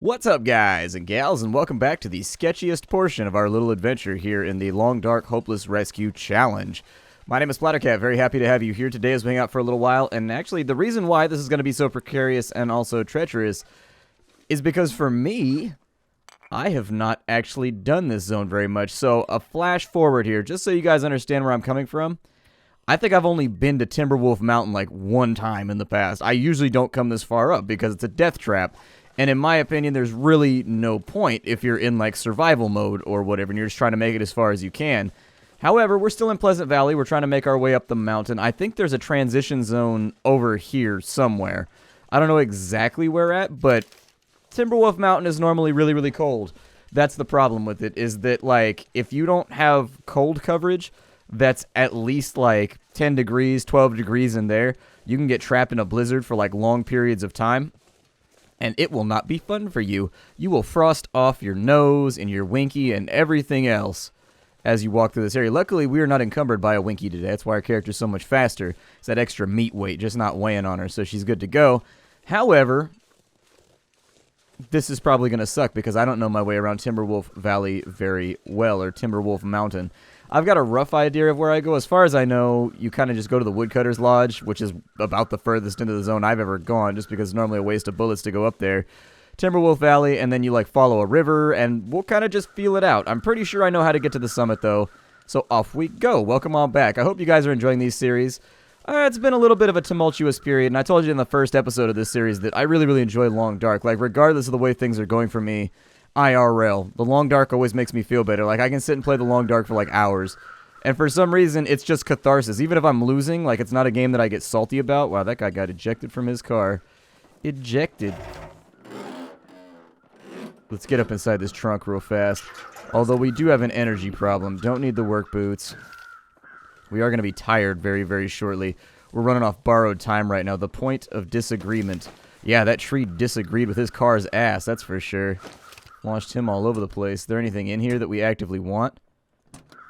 What's up, guys and gals, and welcome back to the sketchiest portion of our little adventure here in the Long Dark Hopeless Rescue Challenge. My name is Splattercat, very happy to have you here today as we hang out for a little while, and actually the reason why this is going to be so precarious and also treacherous is because for me, I have not actually done this zone very much. So a flash forward here, just so you guys understand where I'm coming from. I think I've only been to Timberwolf Mountain like one time in the past. I usually don't come this far up because it's a death trap. And in my opinion, there's really no point if you're in like survival mode or whatever and you're just trying to make it as far as you can. However, we're still in Pleasant Valley. We're trying to make our way up the mountain. I think there's a transition zone over here somewhere. I don't know exactly where at, but Timberwolf Mountain is normally really, really cold. That's the problem with it, is that like if you don't have cold coverage that's at least like 10 degrees, 12 degrees in there, you can get trapped in a blizzard for like long periods of time. And it will not be fun for you. You will frost off your nose and your winky and everything else as you walk through this area. Luckily, we are not encumbered by a winky today. That's why our character's so much faster. It's that extra meat weight just not weighing on her, so she's good to go. However, this is probably going to suck because I don't know my way around Timberwolf Valley very well, or Timberwolf Mountain. I've got a rough idea of where I go. As far as I know, you kind of just go to the Woodcutter's Lodge, which is about the furthest into the zone I've ever gone, just because it's normally a waste of bullets to go up there. Timberwolf Valley, and then you like follow a river, and we'll kind of just feel it out. I'm pretty sure I know how to get to the summit, though, so off we go. Welcome on back. I hope you guys are enjoying these series. It's been a little bit of a tumultuous period, and I told you in the first episode of this series that I really, really enjoy Long Dark. Like, regardless of the way things are going for me, IRL, the Long Dark always makes me feel better. Like, I can sit and play the Long Dark for like hours, and for some reason, it's just catharsis. Even if I'm losing, like, it's not a game that I get salty about. Wow, that guy got ejected from his car. Ejected. Let's get up inside this trunk real fast. Although we do have an energy problem. Don't need the work boots. We are going to be tired very, very shortly. We're running off borrowed time right now. The point of disagreement. Yeah, that tree disagreed with his car's ass, that's for sure. Launched him all over the place. Is there anything in here that we actively want?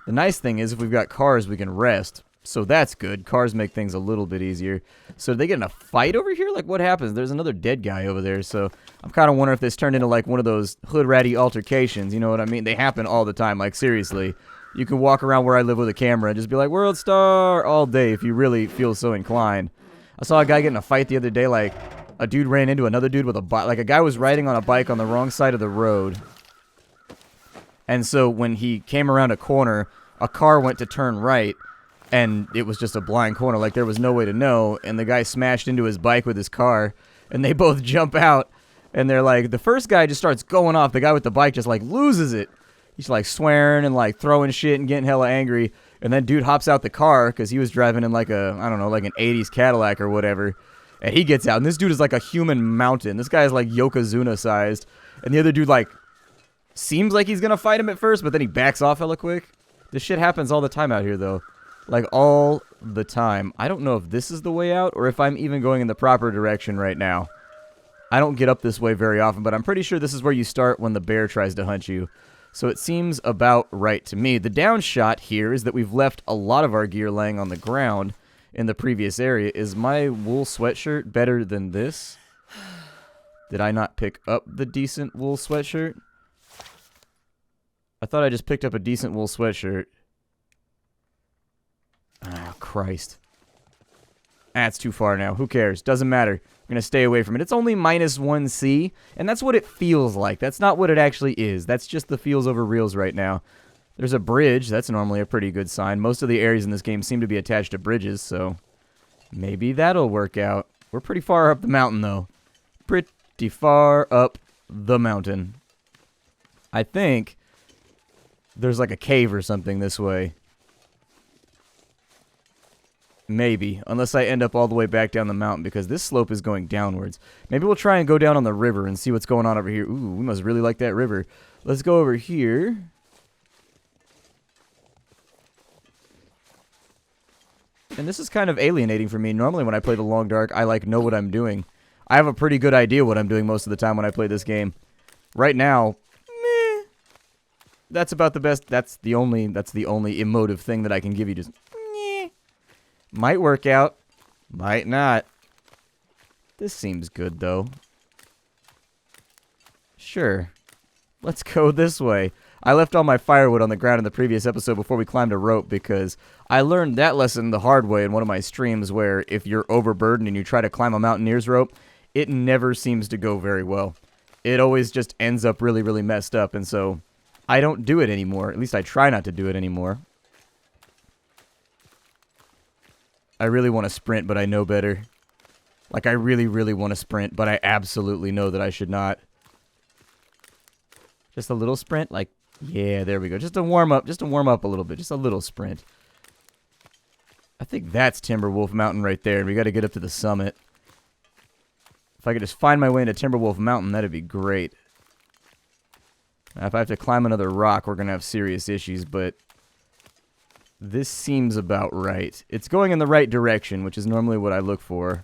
The nice thing is if we've got cars, we can rest. So that's good. Cars make things a little bit easier. So did they get in a fight over here? Like, what happens? There's another dead guy over there. So I'm kind of wondering if this turned into like one of those hood ratty altercations. You know what I mean? They happen all the time. Like, seriously. You can walk around where I live with a camera and just be like, World Star all day if you really feel so inclined. I saw a guy get in a fight the other day. Like, a dude ran into another dude with a bike. Like, a guy was riding on a bike on the wrong side of the road. And so when he came around a corner, a car went to turn right, and it was just a blind corner. Like, there was no way to know, and the guy smashed into his bike with his car, and they both jump out, and they're like, the first guy just starts going off. The guy with the bike just, like, loses it. He's, like, swearing and, like, throwing shit and getting hella angry, and then dude hops out the car, because he was driving in, like, a, I don't know, like an 80s Cadillac or whatever, and he gets out, and this dude is like a human mountain. This guy is, like, Yokozuna-sized, and the other dude, like, seems like he's gonna fight him at first, but then he backs off hella quick. This shit happens all the time out here, though. Like, all the time. I don't know if this is the way out, or if I'm even going in the proper direction right now. I don't get up this way very often, but I'm pretty sure this is where you start when the bear tries to hunt you. So it seems about right to me. The downshot here is that we've left a lot of our gear laying on the ground in the previous area. Is my wool sweatshirt better than this? Did I not pick up the decent wool sweatshirt? I thought I just picked up a decent wool sweatshirt. Oh, Christ. That's too far now. Who cares? Doesn't matter. I'm going to stay away from it. It's only -1C, and that's what it feels like. That's not what it actually is. That's just the feels over reals right now. There's a bridge. That's normally a pretty good sign. Most of the areas in this game seem to be attached to bridges, so maybe that'll work out. We're pretty far up the mountain, though. Pretty far up the mountain. I think there's like a cave or something this way. Maybe. Unless I end up all the way back down the mountain, because this slope is going downwards. Maybe we'll try and go down on the river and see what's going on over here. Ooh, we must really like that river. Let's go over here. And this is kind of alienating for me. Normally when I play the Long Dark, I like know what I'm doing. I have a pretty good idea what I'm doing most of the time when I play this game. Right now, that's about the best. That's the only emotive thing that I can give you. Just might work out, might not. This seems good though. Sure. Let's go this way. I left all my firewood on the ground in the previous episode before we climbed a rope because I learned that lesson the hard way in one of my streams where if you're overburdened and you try to climb a mountaineer's rope, it never seems to go very well. It always just ends up really, really messed up, and so I don't do it anymore. At least I try not to do it anymore. I really want to sprint, but I know better. Like, I really, really want to sprint, but I absolutely know that I should not. Just a little sprint? Like, yeah, there we go. Just to warm up a little bit. Just a little sprint. I think that's Timberwolf Mountain right there, and we got to get up to the summit. If I could just find my way into Timberwolf Mountain, that'd be great. Now, if I have to climb another rock, we're going to have serious issues, but this seems about right. It's going in the right direction, which is normally what I look for.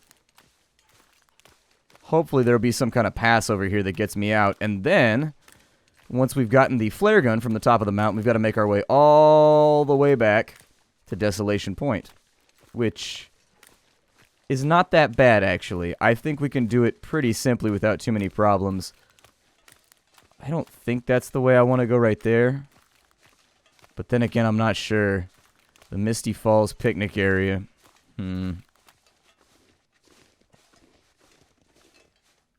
Hopefully there'll be some kind of pass over here that gets me out, and then once we've gotten the flare gun from the top of the mountain, we've got to make our way all the way back to Desolation Point, which is not that bad, actually. I think we can do it pretty simply without too many problems. I don't think that's the way I want to go right there. But then again, I'm not sure. The Misty Falls picnic area.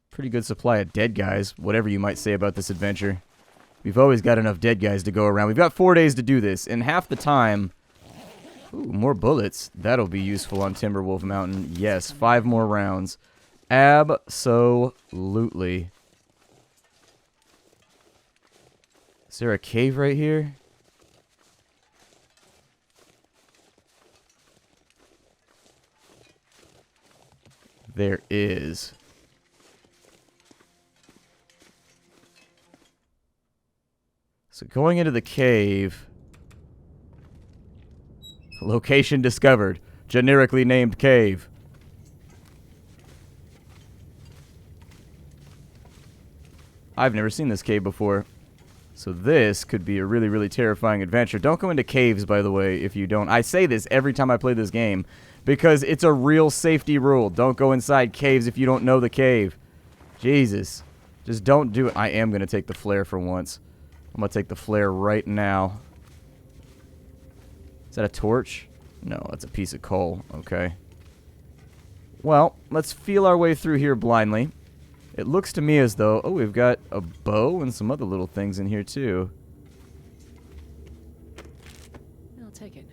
Pretty good supply of dead guys, whatever you might say about this adventure. We've always got enough dead guys to go around. We've got 4 days to do this, and half the time... Ooh, more bullets. That'll be useful on Timberwolf Mountain. Yes, 5 more rounds. Absolutely. Is there a cave right here? There is. So going into the cave... Location discovered. Generically named cave. I've never seen this cave before. So this could be a really, really terrifying adventure. Don't go into caves, by the way, if you don't. I say this every time I play this game because it's a real safety rule. Don't go inside caves if you don't know the cave. Jesus. Just don't do it. I am going to take the flare for once. I'm going to take the flare right now. Is that a torch? No, that's a piece of coal. Okay. Well, let's feel our way through here blindly. It looks to me as though... Oh, we've got a bow and some other little things in here, too. I'll take it.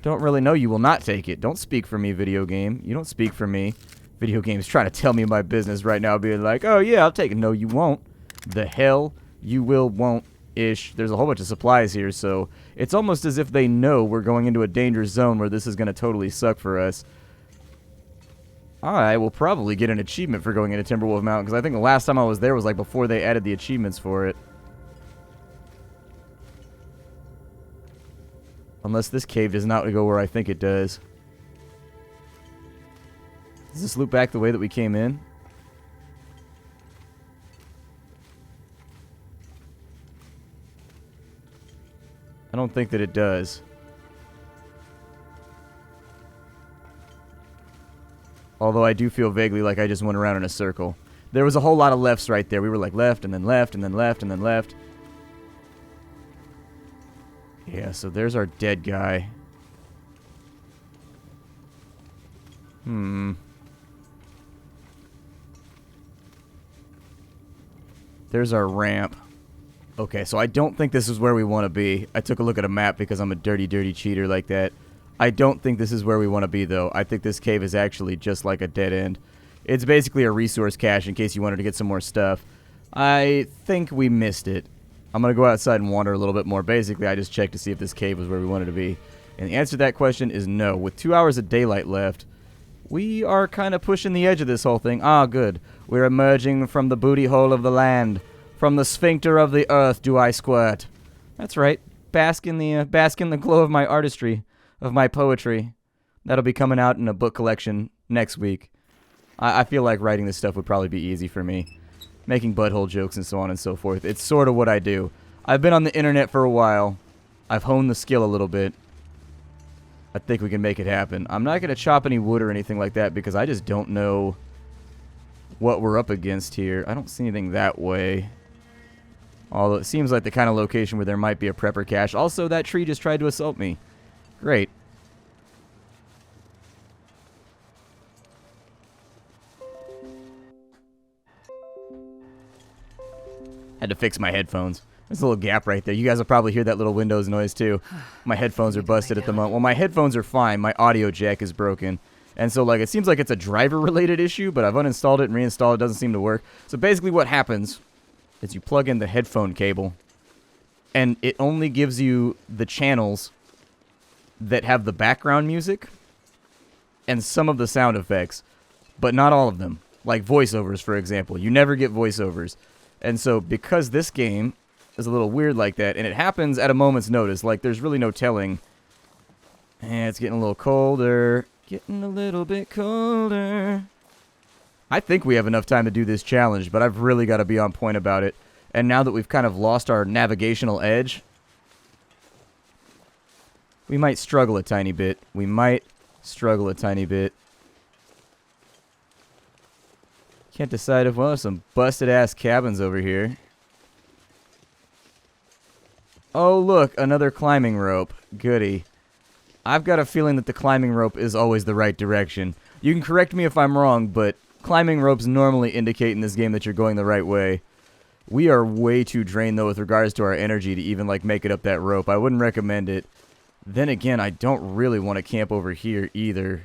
Don't really know. You will not take it. Don't speak for me, video game. You don't speak for me. Video game's trying to tell me my business right now, being like, oh, yeah, I'll take it. No, you won't. The hell you will won't. Ish. There's a whole bunch of supplies here, so it's almost as if they know we're going into a dangerous zone where this is going to totally suck for us. I will probably get an achievement for going into Timberwolf Mountain, because I think the last time I was there was like before they added the achievements for it. Unless this cave does not go where I think it does. Does this loop back the way that we came in? I don't think that it does. Although I do feel vaguely like I just went around in a circle. There was a whole lot of lefts right there. We were like left and then left and then left and then left. Yeah, so there's our dead guy. There's our ramp. Okay, so I don't think this is where we want to be. I took a look at a map because I'm a dirty, dirty cheater like that. I don't think this is where we want to be, though. I think this cave is actually just like a dead end. It's basically a resource cache in case you wanted to get some more stuff. I think we missed it. I'm going to go outside and wander a little bit more. Basically, I just checked to see if this cave was where we wanted to be. And the answer to that question is no. With 2 hours of daylight left, we are kind of pushing the edge of this whole thing. Ah, good. We're emerging from the booty hole of the land. From the sphincter of the earth do I squirt. That's right. Bask in the glow of my artistry, of my poetry. That'll be coming out in a book collection next week. I feel like writing this stuff would probably be easy for me. Making butthole jokes and so on and so forth. It's sort of what I do. I've been on the internet for a while. I've honed the skill a little bit. I think we can make it happen. I'm not going to chop any wood or anything like that because I just don't know what we're up against here. I don't see anything that way. Although it seems like the kind of location where there might be a prepper cache. Also, that tree just tried to assault me. Great. Had to fix my headphones. There's a little gap right there. You guys will probably hear that little Windows noise too. My headphones are busted at the moment. Well, my headphones are fine. My audio jack is broken. And so, like, it seems like it's a driver-related issue, but I've uninstalled it and reinstalled it. It doesn't seem to work. So basically what happens is you plug in the headphone cable, and it only gives you the channels that have the background music and some of the sound effects, but not all of them. Like voiceovers, for example. You never get voiceovers. And so because this game is a little weird like that, and it happens at a moment's notice, like there's really no telling. And it's getting a little colder. Getting a little bit colder. I think we have enough time to do this challenge, but I've really got to be on point about it. And now that we've kind of lost our navigational edge, we might struggle a tiny bit. We might struggle a tiny bit. Can't decide if, well, there's some busted-ass cabins over here. Oh, look, another climbing rope. Goody. I've got a feeling that the climbing rope is always the right direction. You can correct me if I'm wrong, but climbing ropes normally indicate in this game that you're going the right way. We are way too drained, though, with regards to our energy to even, like, make it up that rope. I wouldn't recommend it. Then again, I don't really want to camp over here either.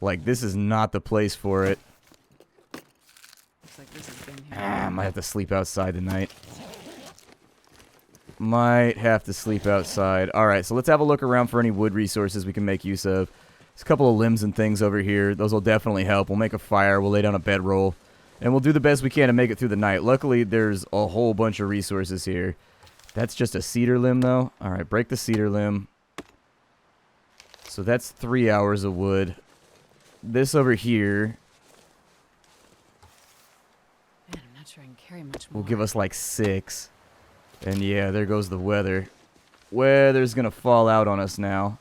Like, this is not the place for it. Looks like this has been here. I might have to sleep outside tonight. Might have to sleep outside. Alright, so let's have a look around for any wood resources we can make use of. There's a couple of limbs and things over here. Those will definitely help. We'll make a fire. We'll lay down a bedroll. And we'll do the best we can to make it through the night. Luckily, there's a whole bunch of resources here. That's just a cedar limb, though. Alright, break the cedar limb. So that's 3 hours of wood. This over here Man, I'm not sure I can carry much more. will give us like 6. And yeah, there goes the weather. Weather's gonna fall out on us now.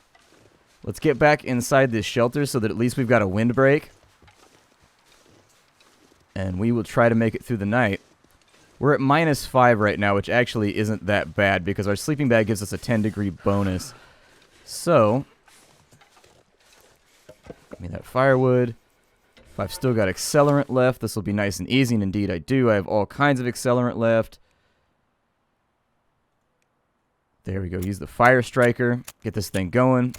Let's get back inside this shelter so that at least we've got a windbreak. And we will try to make it through the night. We're at -5 right now, which actually isn't that bad because our sleeping bag gives us a 10-degree bonus. So, give me that firewood. If I've still got accelerant left, this will be nice and easy, and indeed I do. I have all kinds of accelerant left. There we go. Use the fire striker. Get this thing going.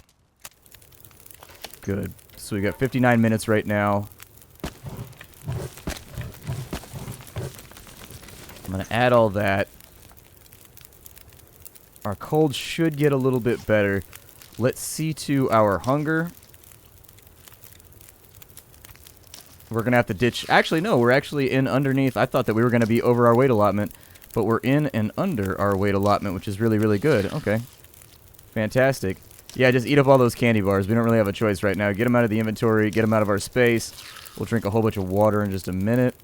Good. So we got 59 minutes right now. I'm going to add all that. Our cold should get a little bit better. Let's see to our hunger. We're going to have to ditch... Actually, no. We're actually in underneath. I thought that we were going to be over our weight allotment. But we're in and under our weight allotment, which is really, really good. Okay. Fantastic. Yeah, just eat up all those candy bars. We don't really have a choice right now. Get them out of the inventory. Get them out of our space. We'll drink a whole bunch of water in just a minute.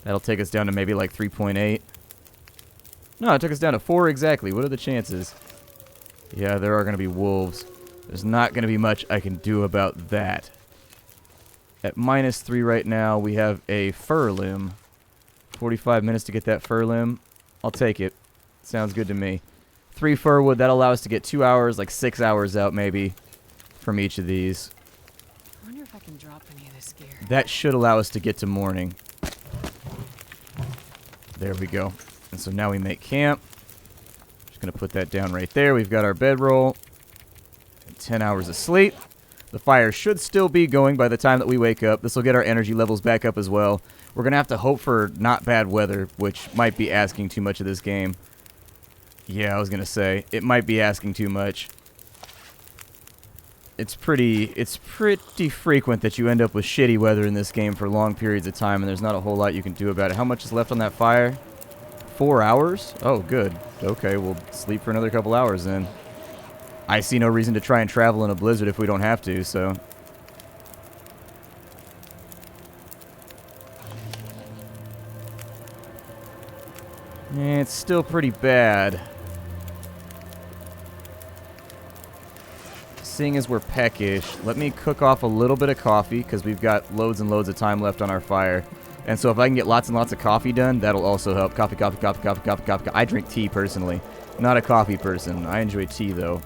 That'll take us down to maybe like 3.8. No, it took us down to 4 exactly. What are the chances? Yeah, there are going to be wolves. There's not going to be much I can do about that. At -3 right now, we have a fir limb. 45 minutes to get that fir limb. I'll take it. Sounds good to me. 3 fir wood, that'll allow us to get 2 hours, like 6 hours out maybe from each of these. I wonder if I can drop any of this gear. That should allow us to get to morning. There we go. And so now we make camp. Just going to put that down right there. We've got our bedroll. 10 hours of sleep. The fire should still be going by the time that we wake up. This will get our energy levels back up as well. We're going to have to hope for not bad weather, which might be asking too much of this game. Yeah, I was going to say, it might be asking too much. It's pretty frequent that you end up with shitty weather in this game for long periods of time, and there's not a whole lot you can do about it. How much is left on that fire? 4 hours? Oh, good. Okay, we'll sleep for another couple hours then. I see no reason to try and travel in a blizzard if we don't have to, so. It's still pretty bad. seeing as we're peckish, let me cook off a little bit of coffee because we've got loads and loads of time left on our fire. And so if I can get lots and lots of coffee done, that'll also help. Coffee, coffee, coffee, coffee, coffee, coffee. I drink tea personally. Not a coffee person. I enjoy tea though.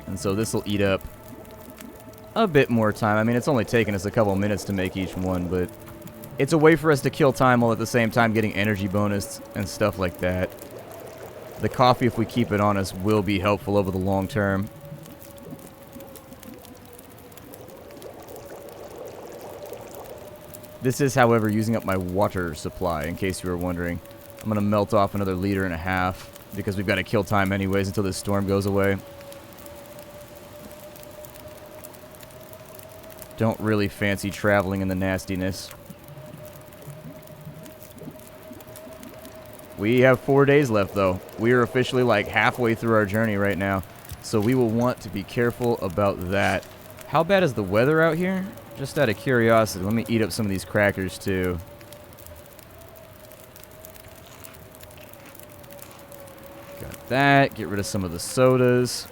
And so this will eat up a bit more time. I mean, it's only taken us a couple minutes to make each one, but it's a way for us to kill time while at the same time getting energy bonus and stuff like that. The coffee, if we keep it on us, will be helpful over the long term. This is, however, using up my water supply, in case you were wondering. I'm going to melt off another 1.5 liters because we've got to kill time anyways until this storm goes away. Don't really fancy traveling in the nastiness. We have 4 days left, though. We are officially like halfway through our journey right now, so we will want to be careful about that. How bad is the weather out here? Just out of curiosity, let me eat up some of these crackers, too. Got that. Get rid of some of the sodas.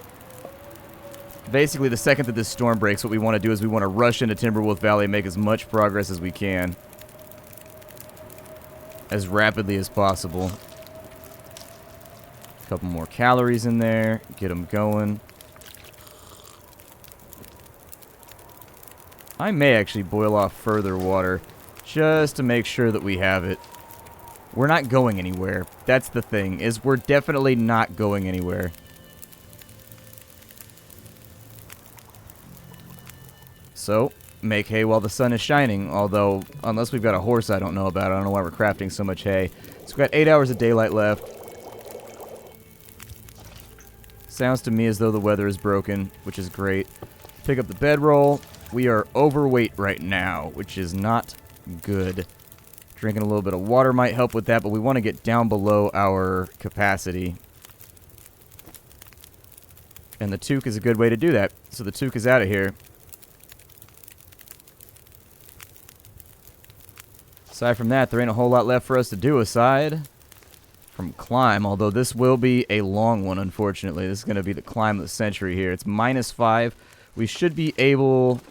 Basically, the second that this storm breaks, what we want to do is we want to rush into Timberwolf Valley and make as much progress as we can. As rapidly as possible. A couple more calories in there. Get them going. I may actually boil off further water just to make sure that we have it. We're not going anywhere. That's the thing, is we're definitely not going anywhere. So, make hay while the sun is shining, although, unless we've got a horse I don't know about, I don't know why we're crafting so much hay. So we've got 8 hours of daylight left. Sounds to me as though the weather is broken, which is great. Pick up the bedroll. We are overweight right now, which is not good. Drinking a little bit of water might help with that, but we want to get down below our capacity. And the toque is a good way to do that. So the toque is out of here. Aside from that, there ain't a whole lot left for us to do aside from climb, although this will be a long one, unfortunately. This is going to be the climb of the century here. It's -5. We should be able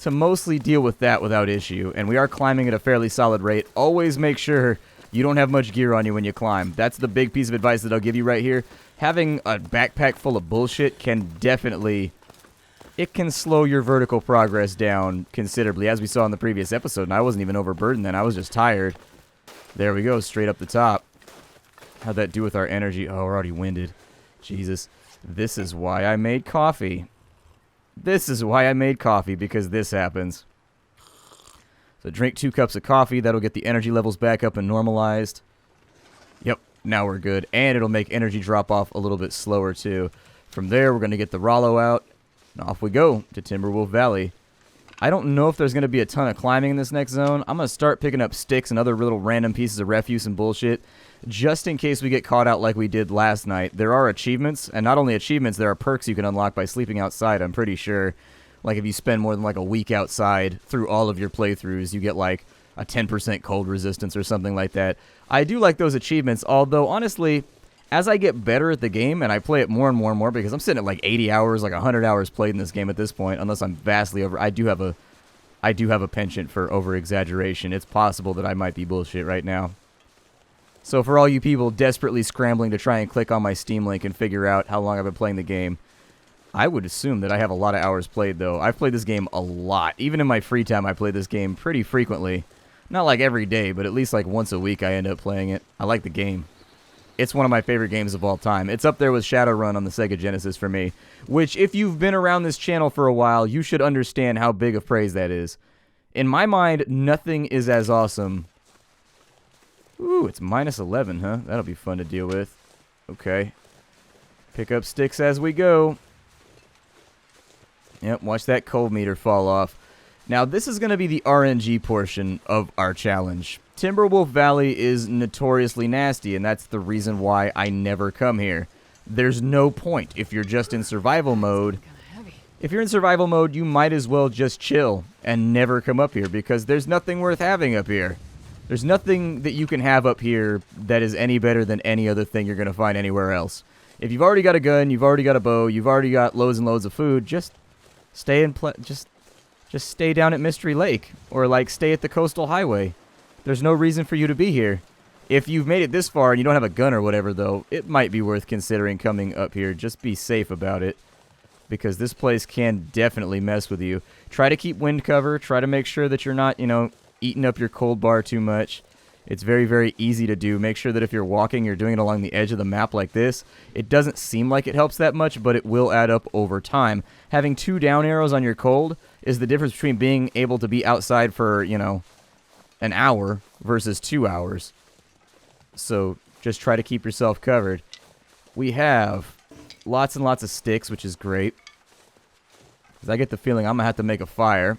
to mostly deal with that without issue, and we are climbing at a fairly solid rate. Always make sure you don't have much gear on you when you climb. That's the big piece of advice that I'll give you right here. Having a backpack full of bullshit can definitely... it can slow your vertical progress down considerably, as we saw in the previous episode, and I wasn't even overburdened then. I was just tired. There we go, straight up the top. How'd that do with our energy? Oh, we're already winded. Jesus. This is why I made coffee. This is why I made coffee, because this happens. So drink 2 cups of coffee. That'll get the energy levels back up and normalized. Yep, now we're good. And it'll make energy drop off a little bit slower, too. From there, we're going to get the Rollo out. And off we go to Timberwolf Valley. I don't know if there's going to be a ton of climbing in this next zone. I'm going to start picking up sticks and other little random pieces of refuse and bullshit, just in case we get caught out like we did last night. There are achievements, and not only achievements, there are perks you can unlock by sleeping outside, I'm pretty sure. Like if you spend more than like a week outside through all of your playthroughs, you get like a 10% cold resistance or something like that. I do like those achievements, although honestly, as I get better at the game, and I play it more and more and more, because I'm sitting at like 80 hours, like 100 hours played in this game at this point, unless I'm vastly over... I do have a penchant for over-exaggeration. It's possible that I might be bullshit right now. So for all you people desperately scrambling to try and click on my Steam link and figure out how long I've been playing the game, I would assume that I have a lot of hours played, though. I've played this game a lot. Even in my free time, I play this game pretty frequently. Not like every day, but at least like once a week I end up playing it. I like the game. It's one of my favorite games of all time. It's up there with Shadowrun on the Sega Genesis for me, which if you've been around this channel for a while, you should understand how big of praise that is. In my mind, nothing is as awesome. Ooh, it's -11, huh? That'll be fun to deal with. Okay. Pick up sticks as we go. Yep, watch that cold meter fall off. Now, this is going to be the RNG portion of our challenge. Timberwolf Valley is notoriously nasty, and that's the reason why I never come here. There's no point if you're just in survival mode. If you're in survival mode, you might as well just chill and never come up here, because there's nothing worth having up here. There's nothing that you can have up here that is any better than any other thing you're going to find anywhere else. If you've already got a gun, you've already got a bow, you've already got loads and loads of food, just stay in just stay down at Mystery Lake, or like stay at the coastal highway. There's no reason for you to be here. If you've made it this far and you don't have a gun or whatever, though, it might be worth considering coming up here. Just be safe about it, because this place can definitely mess with you. Try to keep wind cover. Try to make sure that you're not, eating up your cold bar too much. It's very, very easy to do. Make sure that if you're walking, you're doing it along the edge of the map like this. It doesn't seem like it helps that much, but it will add up over time. Having 2 down arrows on your cold is the difference between being able to be outside for, an hour versus 2 hours. So just try to keep yourself covered. We have lots and lots of sticks, which is great, because I get the feeling I'm going to have to make a fire.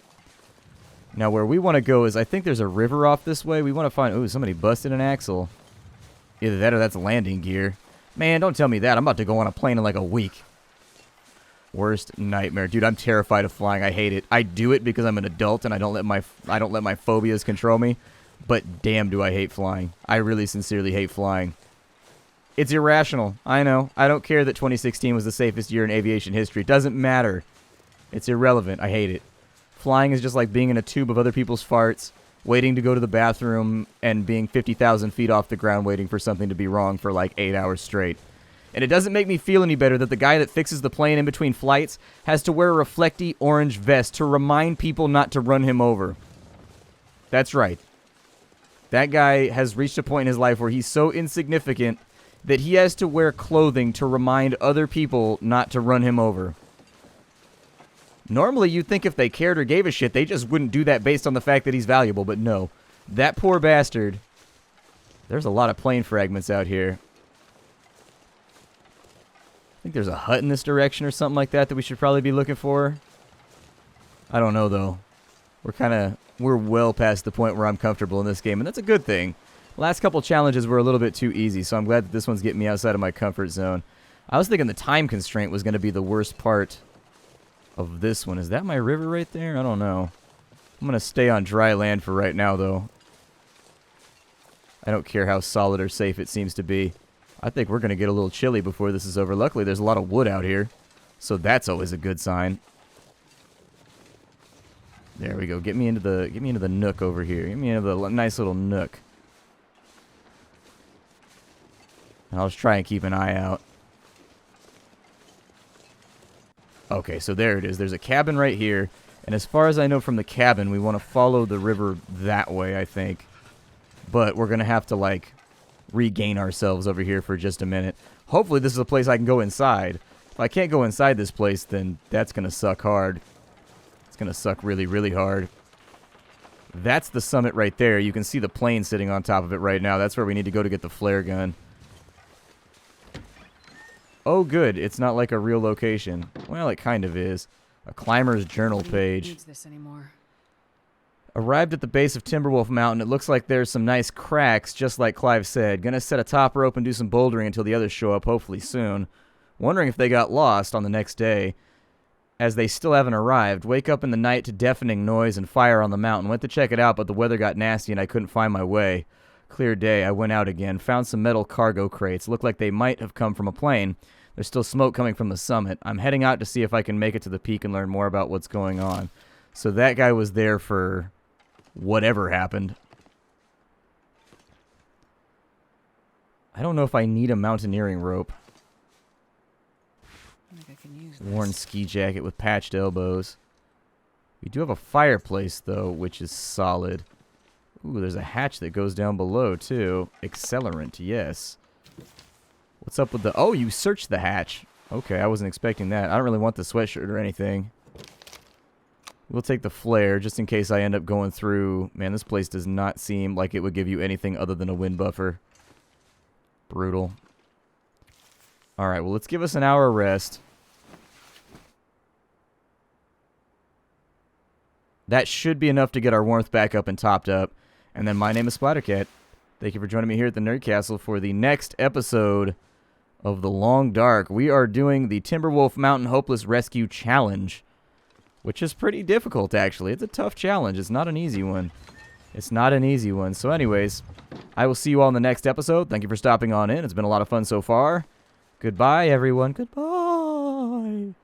Now, where we want to go is, I think there's a river off this way. We want to find... Ooh, somebody busted an axle. Either that or that's landing gear. Man, don't tell me that. I'm about to go on a plane in like a week. Worst nightmare. Dude, I'm terrified of flying. I hate it. I do it because I'm an adult and I don't let my phobias control me. But damn, do I hate flying. I really sincerely hate flying. It's irrational. I know. I don't care that 2016 was the safest year in aviation history. It doesn't matter. It's irrelevant. I hate it. Flying is just like being in a tube of other people's farts, waiting to go to the bathroom, and being 50,000 feet off the ground waiting for something to be wrong for like 8 hours straight. And it doesn't make me feel any better that the guy that fixes the plane in between flights has to wear a reflecty orange vest to remind people not to run him over. That's right. That guy has reached a point in his life where he's so insignificant that he has to wear clothing to remind other people not to run him over. Normally, you'd think if they cared or gave a shit, they just wouldn't do that based on the fact that he's valuable, but no. That poor bastard. There's a lot of plane fragments out here. I think there's a hut in this direction or something like that we should probably be looking for. I don't know, though. We're well past the point where I'm comfortable in this game, and that's a good thing. Last couple challenges were a little bit too easy, so I'm glad that this one's getting me outside of my comfort zone. I was thinking the time constraint was going to be the worst part of this one. Is that my river right there? I don't know. I'm going to stay on dry land for right now, though. I don't care how solid or safe it seems to be. I think we're going to get a little chilly before this is over. Luckily, there's a lot of wood out here, so that's always a good sign. There we go. Get me into the nook over here. Get me into the nice little nook. I'll just try and keep an eye out. Okay, so there it is. There's a cabin right here. And as far as I know from the cabin, we want to follow the river that way, I think. But we're going to have to, like, regain ourselves over here for just a minute. Hopefully this is a place I can go inside. If I can't go inside this place, then that's going to suck hard. It's going to suck really, really hard. That's the summit right there. You can see the plane sitting on top of it right now. That's where we need to go to get the flare gun. Oh, good. It's not like a real location. Well, it kind of is. A climber's journal page. Needs this anymore. Arrived at the base of Timberwolf Mountain. It looks like there's some nice cracks, just like Clive said. Gonna set a top rope and do some bouldering until the others show up, hopefully soon. Wondering if they got lost on the next day, as they still haven't arrived. Wake up in the night to deafening noise and fire on the mountain. Went to check it out, but the weather got nasty and I couldn't find my way. Clear day. I went out again. Found some metal cargo crates. Looked like they might have come from a plane. There's still smoke coming from the summit. I'm heading out to see if I can make it to the peak and learn more about what's going on. So that guy was there for whatever happened. I don't know if I need a mountaineering rope. I think I can use Worn this. ski jacket with patched elbows. We do have a fireplace, though, which is solid. Ooh, there's a hatch that goes down below, too. Accelerant, yes. What's up with the... Oh, you searched the hatch. Okay, I wasn't expecting that. I don't really want the sweatshirt or anything. We'll take the flare just in case I end up going through... Man, this place does not seem like it would give you anything other than a wind buffer. Brutal. Alright, well, let's give us an hour rest. That should be enough to get our warmth back up and topped up. And then my name is Splattercat. Thank you for joining me here at the Nerd Castle for the next episode of The Long Dark. We are doing the Timberwolf Mountain Hopeless Rescue Challenge, which is pretty difficult, actually. It's a tough challenge. It's not an easy one. It's not an easy one. So anyways, I will see you all in the next episode. Thank you for stopping on in. It's been a lot of fun so far. Goodbye, everyone. Goodbye.